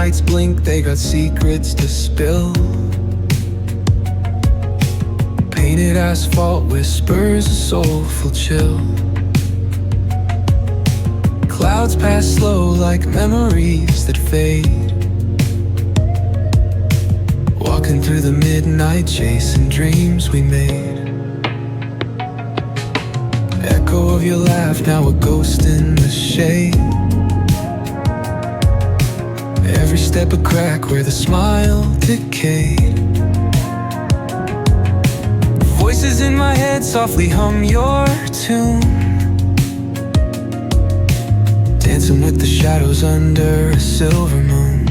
lights blink, they got secrets to spill. Painted asphalt whispers a soulful chill. Clouds pass slow like memories that fade. Walking through the midnight, chasing dreams we made. Echo of your laugh, now a ghost in the shade. Every step a crack where the smile decayed. Voices in my head softly hum your tune, dancing with the shadows under a silver moon.